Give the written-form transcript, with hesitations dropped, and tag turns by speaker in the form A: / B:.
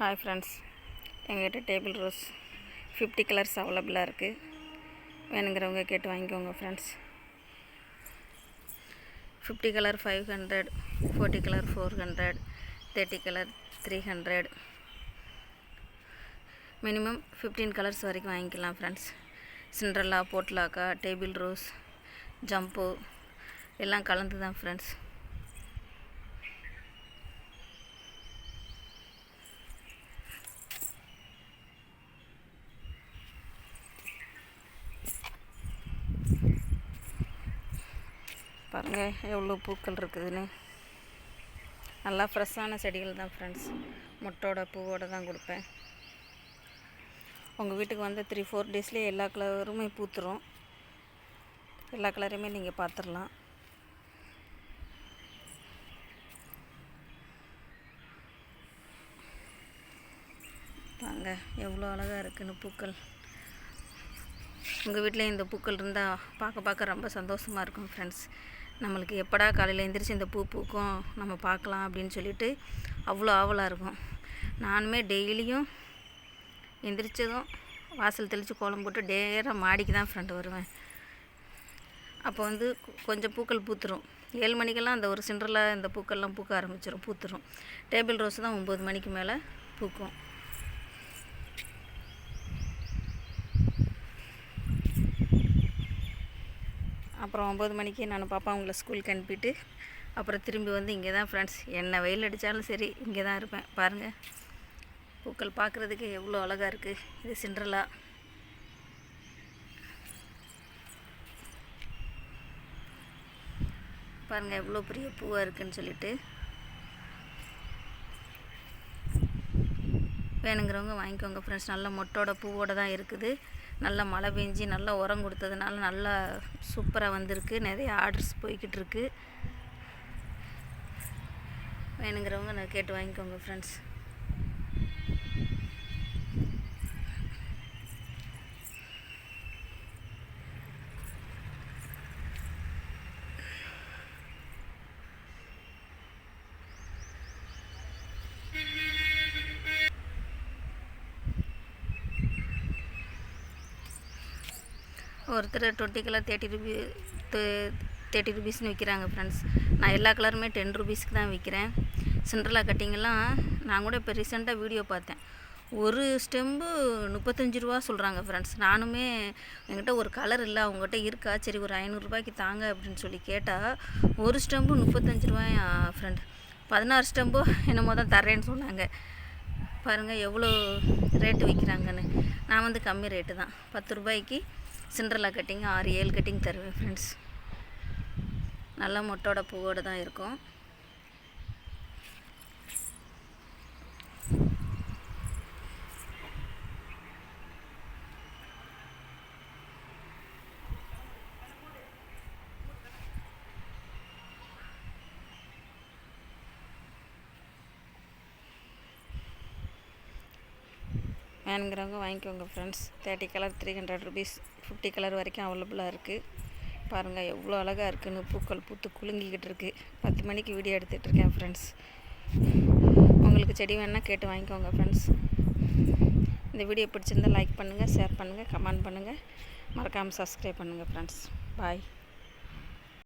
A: Hi friends, எங்கிட்ட table rose 50 colours அவைலபிளாக இருக்குது. வேணுங்கிறவங்க கேட்டு வாங்கிக்கோங்க friends. 50 colour 500, 40 colour 400, 30 colour 300, minimum 15 colours வரைக்கும் வாங்கிக்கலாம் ஃப்ரெண்ட்ஸ். சிண்ட்ரெல்லா, போட்லாக்கா, டேபிள் ரோஸ், ஜம்போ எல்லாம் கலந்து தான் ஃப்ரெண்ட்ஸ். பாருங்கள் எவ்வளோ பூக்கள் இருக்குதுன்னு. நல்லா ஃப்ரெஷ்ஷான செடிகள் தான் ஃப்ரெண்ட்ஸ். மொட்டோட பூவோடு தான் கொடுப்பேன். உங்கள் வீட்டுக்கு வந்து 3-4 டேஸ்லேயே எல்லா கலருமே பூத்துரும். எல்லா கலரையுமே நீங்கள் பார்த்துடலாம். வாங்க எவ்வளோ அழகாக இருக்குன்னு பூக்கள். உங்கள் வீட்டில் இந்த பூக்கள் இருந்தால் பார்க்க ரொம்ப சந்தோஷமாக இருக்கும் ஃப்ரெண்ட்ஸ். நம்மளுக்கு எப்படா காலையில் எழுந்திரிச்சு இந்த பூ பூக்கும் நம்ம பார்க்கலாம் அப்படின்னு சொல்லிட்டு அவ்வளோ ஆவலாக இருக்கும். நானுமே டெய்லியும் எந்திரிச்சதும் வாசல் தெளித்து கோலம் போட்டு டேராக மாடிக்கு தான் ஃப்ரெண்டு வருவேன். அப்போ வந்து கொஞ்சம் பூக்கள் பூத்துரும். 7 மணிக்கெல்லாம் அந்த ஒரு சிண்ட்ரெல்லா இந்த பூக்கள்லாம் பூக்க ஆரம்பிச்சிடும், பூத்துரும். டேபிள் ரோஸ் தான் 9 மணிக்கு மேலே பூக்கும். அப்புறம் 9 மணிக்கு நான் பாப்பா அவங்கள ஸ்கூலுக்கு அனுப்பிட்டு அப்புறம் திரும்பி வந்து இங்கே தான் ஃப்ரெண்ட்ஸ், என்ன வெயில் அடித்தாலும் சரி இங்கே தான் இருப்பேன். பாருங்கள் பூக்கள் பார்க்குறதுக்கு எவ்வளோ அழகாக இருக்குது. இது சிண்ட்ரெல்லா. பாருங்கள் எவ்வளோ பெரிய பூவாக இருக்குதுன்னு சொல்லிட்டு. வேணுங்கிறவங்க வாங்கிக்கோங்க ஃப்ரெண்ட்ஸ். நல்ல மொட்டோட பூவோடு தான் இருக்குது. நல்லா மழை பெஞ்சி நல்லா உரம் கொடுத்ததுனால நல்லா சூப்பராக வந்திருக்கு. நிறைய ஆர்டர்ஸ் போய்கிட்டு இருக்கு. வேணுங்கிறவங்க நான் கேட்டு வாங்கிக்கோங்க ஃப்ரெண்ட்ஸ். ஒருத்தர் 20 கலர் 30 ருபீஸ்னு விற்கிறாங்க ஃப்ரெண்ட்ஸ். நான் எல்லா கலருமே 10 ருபீஸ்க்கு தான் விற்கிறேன். சிண்ட்ரெல்லா கட்டிங்கெல்லாம் நான் கூட இப்போ ரீசெண்டாக வீடியோ பார்த்தேன். ஒரு ஸ்டெம்பு 35 ரூபா சொல்கிறாங்க ஃப்ரெண்ட்ஸ். நானுமே என்கிட்ட ஒரு கலர் இல்லை, அவங்ககிட்ட இருக்கா, சரி ஒரு 500 ரூபாய்க்கு தாங்க அப்படின்னு சொல்லி கேட்டால் ஒரு ஸ்டெம்பு 35 ரூபாயா ஃப்ரெண்ட். 16 ஸ்டெம்போ என்னமோ தான் தரேன்னு சொன்னாங்க. பாருங்கள் எவ்வளோ ரேட்டு விற்கிறாங்கன்னு. நான் வந்து கம்மி ரேட்டு தான், 10 ரூபாய்க்கு சிண்ட்ரெல்லா கட்டிங் 6-7 கட்டிங் தருவேன் ஃப்ரெண்ட்ஸ். நல்லா மொட்டோட பூவோடு தான் இருக்கும். வேணுங்கிறவங்க வாங்கிக்கோங்க ஃப்ரெண்ட்ஸ். 30 கலர் 300 ருபீஸ், 50 கலர் வரைக்கும் அவைலபிளாக இருக்குது. பாருங்கள் எவ்வளோ அழகாக இருக்குன்னு. பூக்கள் பூத்து குலுங்கிக்கிட்டு இருக்குது. 10 மணிக்கு வீடியோ எடுத்துகிட்ருக்கேன் ஃப்ரெண்ட்ஸ். உங்களுக்கு செடி வேணால் கேட்டு வாங்கிக்கோங்க ஃப்ரெண்ட்ஸ். இந்த வீடியோ பிடிச்சிருந்தால் லைக் பண்ணுங்கள், ஷேர் பண்ணுங்கள், கமெண்ட் பண்ணுங்கள், மறக்காமல் சப்ஸ்கிரைப் பண்ணுங்கள் ஃப்ரெண்ட்ஸ். பாய்.